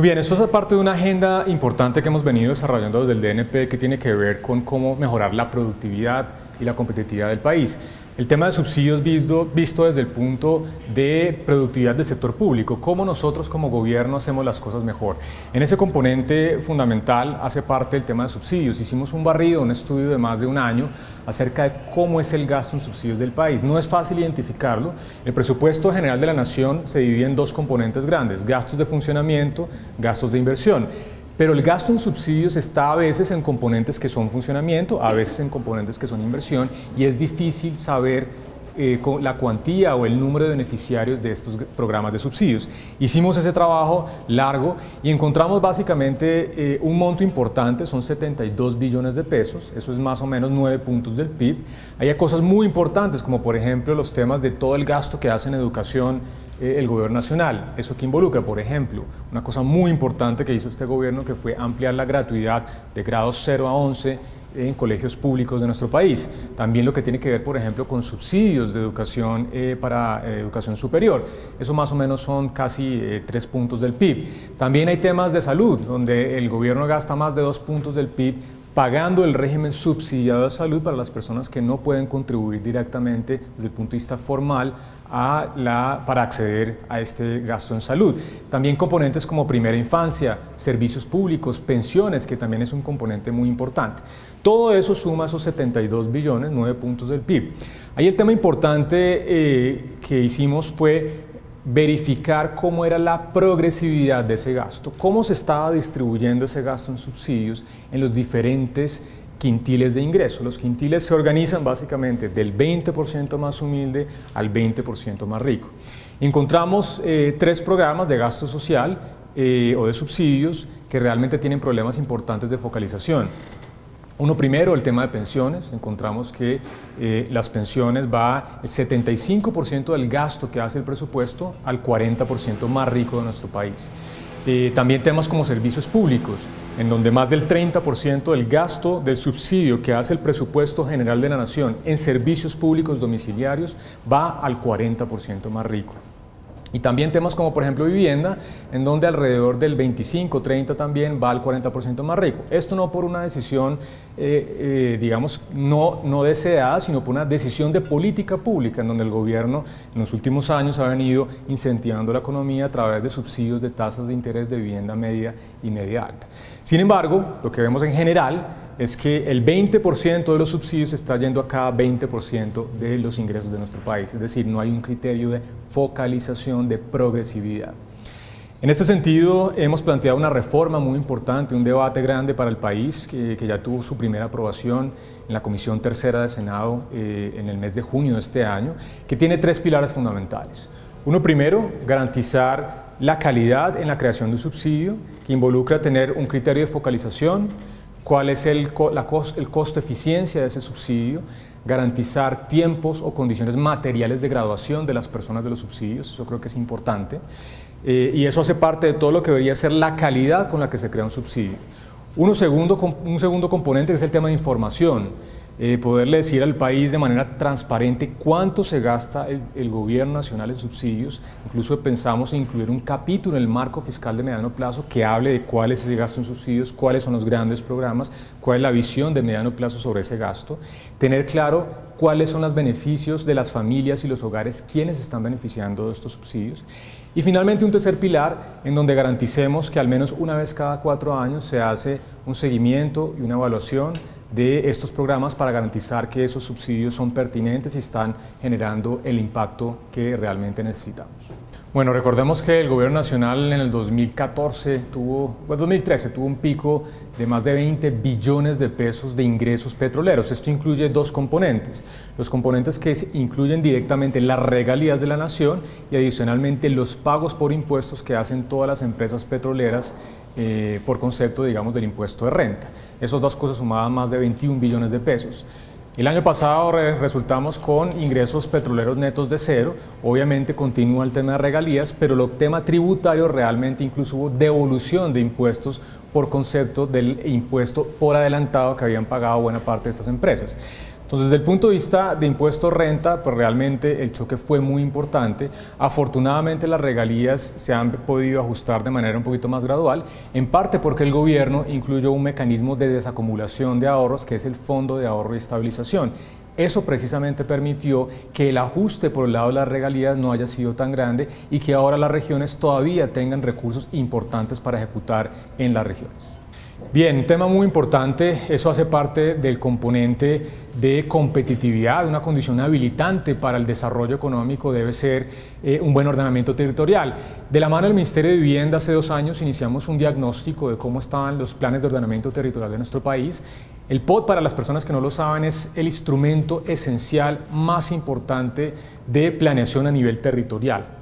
Muy bien, esto es parte de una agenda importante que hemos venido desarrollando desde el DNP que tiene que ver con cómo mejorar la productividad y la competitividad del país. El tema de subsidios visto desde el punto de productividad del sector público, cómo nosotros como gobierno hacemos las cosas mejor. En ese componente fundamental hace parte el tema de subsidios. Hicimos un barrido, un estudio de más de un año acerca de cómo es el gasto en subsidios del país. No es fácil identificarlo. El presupuesto general de la nación se divide en dos componentes grandes: gastos de funcionamiento, gastos de inversión. Pero el gasto en subsidios está a veces en componentes que son funcionamiento, a veces en componentes que son inversión, y es difícil saber la cuantía o el número de beneficiarios de estos programas de subsidios. Hicimos ese trabajo largo y encontramos básicamente un monto importante, son 72 billones de pesos, eso es más o menos 9 puntos del PIB. Hay cosas muy importantes como por ejemplo los temas de todo el gasto que hace en educación el gobierno nacional. Eso que involucra, por ejemplo, una cosa muy importante que hizo este gobierno, que fue ampliar la gratuidad de grados 0 a 11 en colegios públicos de nuestro país. También lo que tiene que ver, por ejemplo, con subsidios de educación para educación superior. Eso más o menos son casi 3 puntos del PIB. También hay temas de salud, donde el gobierno gasta más de 2 puntos del PIB pagando el régimen subsidiado de salud para las personas que no pueden contribuir directamente desde el punto de vista formal para acceder a este gasto en salud. También componentes como primera infancia, servicios públicos, pensiones, que también es un componente muy importante. Todo eso suma esos 72 billones, 9 puntos del PIB. Ahí el tema importante que hicimos fue verificar cómo era la progresividad de ese gasto, cómo se estaba distribuyendo ese gasto en subsidios en los diferentes quintiles de ingreso. Los quintiles se organizan básicamente del 20% más humilde al 20% más rico. Encontramos 3 programas de gasto social o de subsidios que realmente tienen problemas importantes de focalización. Uno primero, el tema de pensiones. Encontramos que las pensiones va el 75% del gasto que hace el presupuesto al 40% más rico de nuestro país. También temas como servicios públicos, en donde más del 30% del gasto del subsidio que hace el presupuesto general de la nación en servicios públicos domiciliarios va al 40% más rico. Y también temas como por ejemplo vivienda, en donde alrededor del 25-30 también va al 40% más rico. Esto no por una decisión, digamos, no deseada, sino por una decisión de política pública, en donde el gobierno en los últimos años ha venido incentivando la economía a través de subsidios de tasas de interés de vivienda media y media alta. Sin embargo, lo que vemos en general es que el 20% de los subsidios está yendo a cada 20% de los ingresos de nuestro país, es decir, no hay un criterio de focalización, de progresividad. En este sentido, hemos planteado una reforma muy importante, un debate grande para el país, que ya tuvo su primera aprobación en la Comisión Tercera del Senado en el mes de junio de este año, que tiene 3 pilares fundamentales. Uno primero, garantizar la calidad en la creación de un subsidio, que involucra tener un criterio de focalización, cuál es el costo-eficiencia de ese subsidio, garantizar tiempos o condiciones materiales de graduación de las personas de los subsidios, eso creo que es importante, y eso hace parte de todo lo que debería ser la calidad con la que se crea un subsidio. Un segundo componente es el tema de información, poderle decir al país de manera transparente cuánto se gasta el gobierno nacional en subsidios. Incluso pensamos en incluir un capítulo en el marco fiscal de mediano plazo que hable de cuál es ese gasto en subsidios, cuáles son los grandes programas, cuál es la visión de mediano plazo sobre ese gasto, tener claro cuáles son los beneficios de las familias y los hogares, quiénes están beneficiando de estos subsidios. Y finalmente un tercer pilar en donde garanticemos que al menos una vez cada 4 años se hace un seguimiento y una evaluación de estos programas para garantizar que esos subsidios son pertinentes y están generando el impacto que realmente necesitamos. Bueno, recordemos que el gobierno nacional en el 2013 tuvo un pico de más de 20 billones de pesos de ingresos petroleros. Esto incluye 2 componentes. Los componentes que incluyen directamente las regalías de la nación y adicionalmente los pagos por impuestos que hacen todas las empresas petroleras por concepto, digamos, del impuesto de renta. Esas 2 cosas sumaban más de 21 billones de pesos. El año pasado resultamos con ingresos petroleros netos de 0, obviamente continúa el tema de regalías, pero el tema tributario realmente incluso hubo devolución de impuestos por concepto del impuesto por adelantado que habían pagado buena parte de estas empresas. Entonces, desde el punto de vista de impuesto renta, pues realmente el choque fue muy importante. Afortunadamente las regalías se han podido ajustar de manera un poquito más gradual, en parte porque el gobierno incluyó un mecanismo de desacumulación de ahorros, que es el Fondo de Ahorro y Estabilización. Eso precisamente permitió que el ajuste por el lado de las regalías no haya sido tan grande y que ahora las regiones todavía tengan recursos importantes para ejecutar en las regiones. Bien, un tema muy importante, eso hace parte del componente de competitividad, una condición habilitante para el desarrollo económico debe ser un buen ordenamiento territorial. De la mano del Ministerio de Vivienda, hace 2 años iniciamos un diagnóstico de cómo estaban los planes de ordenamiento territorial de nuestro país. El POT, para las personas que no lo saben, es el instrumento esencial más importante de planeación a nivel territorial.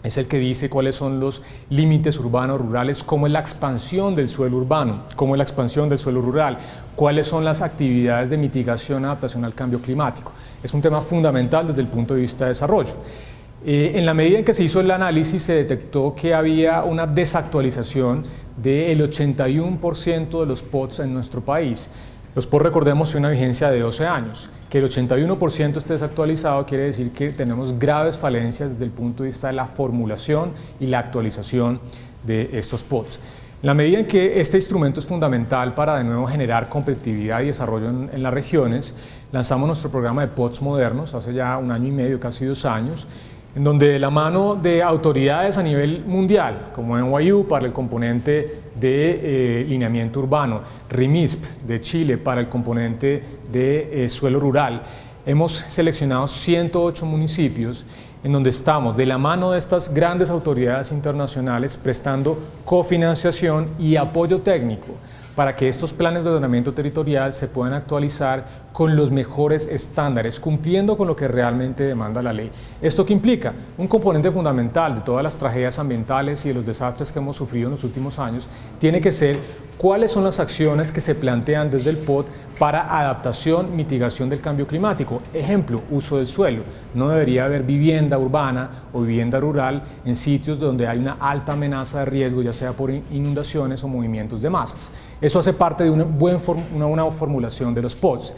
Es el que dice cuáles son los límites urbanos, rurales, cómo es la expansión del suelo urbano, cómo es la expansión del suelo rural, cuáles son las actividades de mitigación y adaptación al cambio climático. Es un tema fundamental desde el punto de vista de desarrollo. En la medida en que se hizo el análisis, se detectó que había una desactualización del 81% de los POTs en nuestro país. Los POT, recordemos, tienen una vigencia de 12 años. Que el 81% esté desactualizado quiere decir que tenemos graves falencias desde el punto de vista de la formulación y la actualización de estos POTs. En la medida en que este instrumento es fundamental para de nuevo generar competitividad y desarrollo en las regiones, lanzamos nuestro programa de POTs modernos hace ya 1 año y medio, casi 2 años, en donde de la mano de autoridades a nivel mundial, como NYU para el componente de lineamiento urbano, RIMISP de Chile para el componente de suelo rural, hemos seleccionado 108 municipios en donde estamos de la mano de estas grandes autoridades internacionales prestando cofinanciación y apoyo técnico para que estos planes de ordenamiento territorial se puedan actualizar con los mejores estándares, cumpliendo con lo que realmente demanda la ley. ¿Esto qué implica? Un componente fundamental de todas las tragedias ambientales y de los desastres que hemos sufrido en los últimos años tiene que ser cuáles son las acciones que se plantean desde el POT para adaptación, mitigación del cambio climático. Ejemplo, uso del suelo. No debería haber vivienda urbana o vivienda rural en sitios donde hay una alta amenaza de riesgo, ya sea por inundaciones o movimientos de masas. Eso hace parte de una buena formulación de los POTs.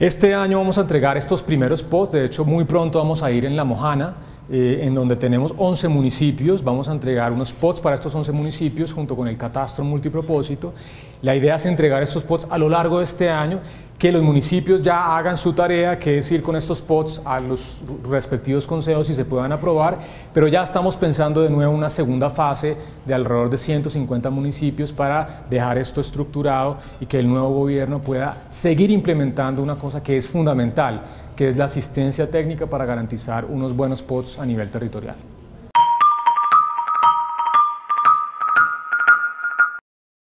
Este año vamos a entregar estos primeros POTs, de hecho muy pronto vamos a ir en La Mojana, en donde tenemos 11 municipios, vamos a entregar unos POTs para estos 11 municipios junto con el catastro multipropósito. La idea es entregar estos POTs a lo largo de este año, que los municipios ya hagan su tarea, que es ir con estos POTs a los respectivos consejos y se puedan aprobar, pero ya estamos pensando de nuevo una segunda fase de alrededor de 150 municipios para dejar esto estructurado y que el nuevo gobierno pueda seguir implementando una cosa que es fundamental, que es la asistencia técnica para garantizar unos buenos POTs a nivel territorial.